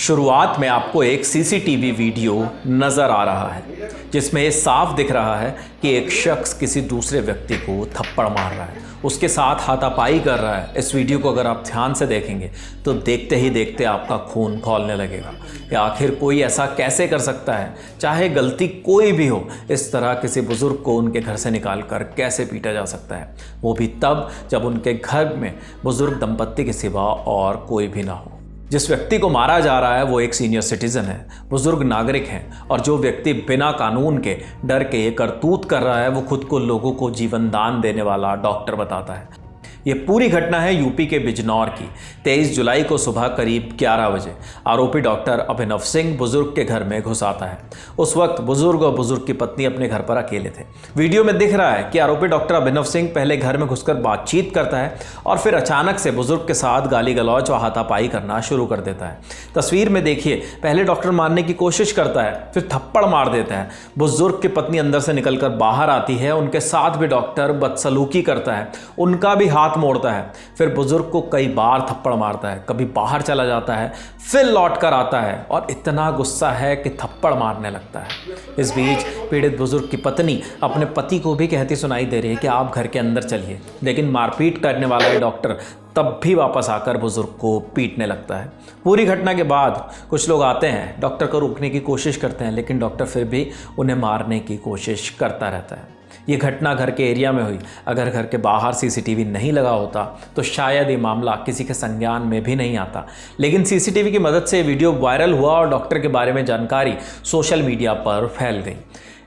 शुरुआत में आपको एक सीसीटीवी वीडियो नज़र आ रहा है जिसमें ये साफ दिख रहा है कि एक शख्स किसी दूसरे व्यक्ति को थप्पड़ मार रहा है, उसके साथ हाथापाई कर रहा है। इस वीडियो को अगर आप ध्यान से देखेंगे तो देखते ही देखते आपका खून खौलने लगेगा कि आखिर कोई ऐसा कैसे कर सकता है, चाहे गलती कोई भी हो, इस तरह किसी बुज़ुर्ग को उनके घर से निकाल कर कैसे पीटा जा सकता है, वो भी तब जब उनके घर में बुज़ुर्ग दंपत्ति के सिवा और कोई भी ना हो। जिस व्यक्ति को मारा जा रहा है वो एक सीनियर सिटीजन है, बुजुर्ग नागरिक हैं, और जो व्यक्ति बिना कानून के डर के ये करतूत कर रहा है वो खुद को लोगों को जीवन दान देने वाला डॉक्टर बताता है। ये पूरी घटना है यूपी के बिजनौर की। 23 जुलाई को सुबह करीब 11 बजे आरोपी डॉक्टर अभिनव सिंह बुजुर्ग के घर में घुस आता है। उस वक्त बुजुर्ग और बुजुर्ग की पत्नी अपने घर पर अकेले थे। वीडियो में दिख रहा है कि आरोपी डॉक्टर अभिनव सिंह पहले घर में घुसकर बातचीत करता है और फिर अचानक से बुजुर्ग के साथ गाली गलौज व हाथापाई करना शुरू कर देता है। तस्वीर में देखिए, पहले डॉक्टर मारने की कोशिश करता है, फिर थप्पड़ मार देता है। बुजुर्ग की पत्नी अंदर से निकलकर बाहर आती है, उनके साथ भी डॉक्टर बदसलूकी करता है, उनका भी हाथ मोड़ता है, फिर बुजुर्ग को कई बार थप्पड़ मारता है, कभी बाहर चला जाता है, फिर लौट कर आता है और इतना गुस्सा है कि थप्पड़ मारने लगता है। इस बीच पीड़ित बुजुर्ग की पत्नी अपने पति को भी कहती सुनाई दे रही है कि आप घर के अंदर चलिए, लेकिन मारपीट करने वाला ये डॉक्टर तब भी वापस आकर बुजुर्ग को पीटने लगता है। पूरी घटना के बाद कुछ लोग आते हैं, डॉक्टर को रोकने की कोशिश करते हैं, लेकिन डॉक्टर फिर भी उन्हें मारने की कोशिश करता रहता है। ये घटना घर के एरिया में हुई। अगर घर के बाहर सीसीटीवी नहीं लगा होता तो शायद ये मामला किसी के संज्ञान में भी नहीं आता, लेकिन सीसीटीवी की मदद से वीडियो वायरल हुआ और डॉक्टर के बारे में जानकारी सोशल मीडिया पर फैल गई।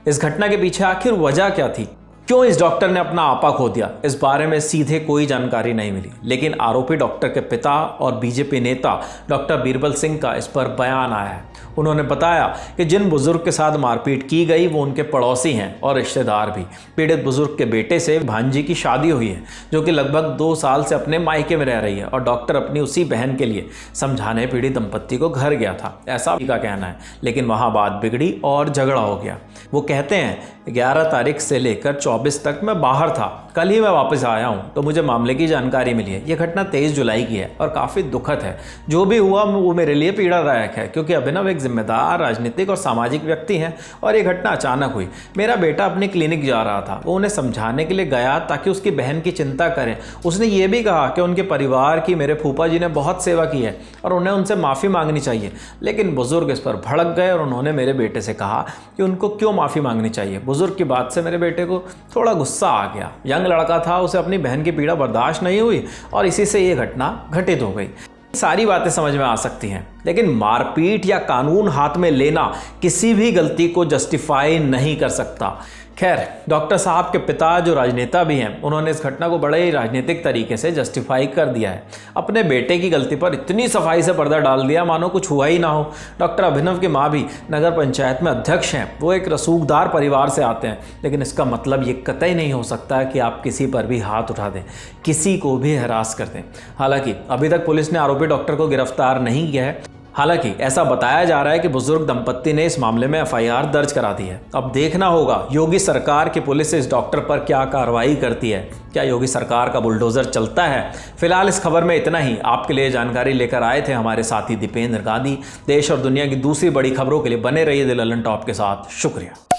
इस घटना के पीछे आखिर वजह क्या थी, क्यों इस डॉक्टर ने अपना आपा खो दिया, इस बारे में सीधे कोई जानकारी नहीं मिली, लेकिन आरोपी डॉक्टर के पिता और बीजेपी नेता डॉक्टर बीरबल सिंह का इस पर बयान आया है। उन्होंने बताया कि जिन बुजुर्ग के साथ मारपीट की गई वो उनके पड़ोसी हैं और रिश्तेदार भी। पीड़ित बुजुर्ग के बेटे से भांजी की शादी हुई है, जो कि लगभग 2 साल से अपने मायके में रह रही है, और डॉक्टर अपनी उसी बहन के लिए समझाने पीड़ित दंपत्ति को घर गया था, ऐसा का कहना है। लेकिन वहाँ बात बिगड़ी और झगड़ा हो गया। वो कहते हैं 11 तारीख से लेकर 24 तक मैं बाहर था, कल ही मैं वापस आया हूँ तो मुझे मामले की जानकारी मिली है। ये घटना 23 जुलाई की है और काफ़ी दुखद है। जो भी हुआ वो मेरे लिए पीड़ादायक है, क्योंकि अभिनव एक जिम्मेदार राजनीतिक और सामाजिक व्यक्ति हैं और ये घटना अचानक हुई। मेरा बेटा अपनी क्लिनिक जा रहा था, वो उन्हें समझाने के लिए गया ताकि उसकी बहन की चिंता करें। उसने ये भी कहा कि उनके परिवार की मेरे फूफा जी ने बहुत सेवा की है और उन्हें उनसे माफ़ी मांगनी चाहिए, लेकिन बुजुर्ग इस पर भड़क गए और उन्होंने मेरे बेटे से कहा कि उनको क्यों माफ़ी मांगनी चाहिए। बुजुर्ग की बात से मेरे बेटे को थोड़ा गुस्सा आ गया। यंग लड़का था, उसे अपनी बहन की पीड़ा बर्दाश्त नहीं हुई और इसी से ये घटना घटित हो गई। सारी बातें समझ में आ सकती हैं, लेकिन मारपीट या कानून हाथ में लेना किसी भी गलती को जस्टिफाई नहीं कर सकता। खैर, डॉक्टर साहब के पिता जो राजनेता भी हैं, उन्होंने इस घटना को बड़े ही राजनीतिक तरीके से जस्टिफाई कर दिया है। अपने बेटे की गलती पर इतनी सफाई से पर्दा डाल दिया मानो कुछ हुआ ही ना हो। डॉक्टर अभिनव की माँ भी नगर पंचायत में अध्यक्ष हैं, वो एक रसूखदार परिवार से आते हैं, लेकिन इसका मतलब ये कतई नहीं हो सकता कि आप किसी पर भी हाथ उठा दें, किसी को भी हरास कर दें। हालांकि अभी तक पुलिस ने आरोपी डॉक्टर को गिरफ्तार नहीं किया है। हालांकि ऐसा बताया जा रहा है कि बुजुर्ग दंपत्ति ने इस मामले में एफआईआर दर्ज करा दी है। अब देखना होगा योगी सरकार की पुलिस इस डॉक्टर पर क्या कार्रवाई करती है। क्या योगी सरकार का बुलडोजर चलता है? फिलहाल इस खबर में इतना ही। आपके लिए जानकारी लेकर आए थे हमारे साथी दीपेंद्र गांधी। देश और दुनिया की दूसरी बड़ी खबरों के लिए बने रहिए द ललन टॉप के साथ। शुक्रिया।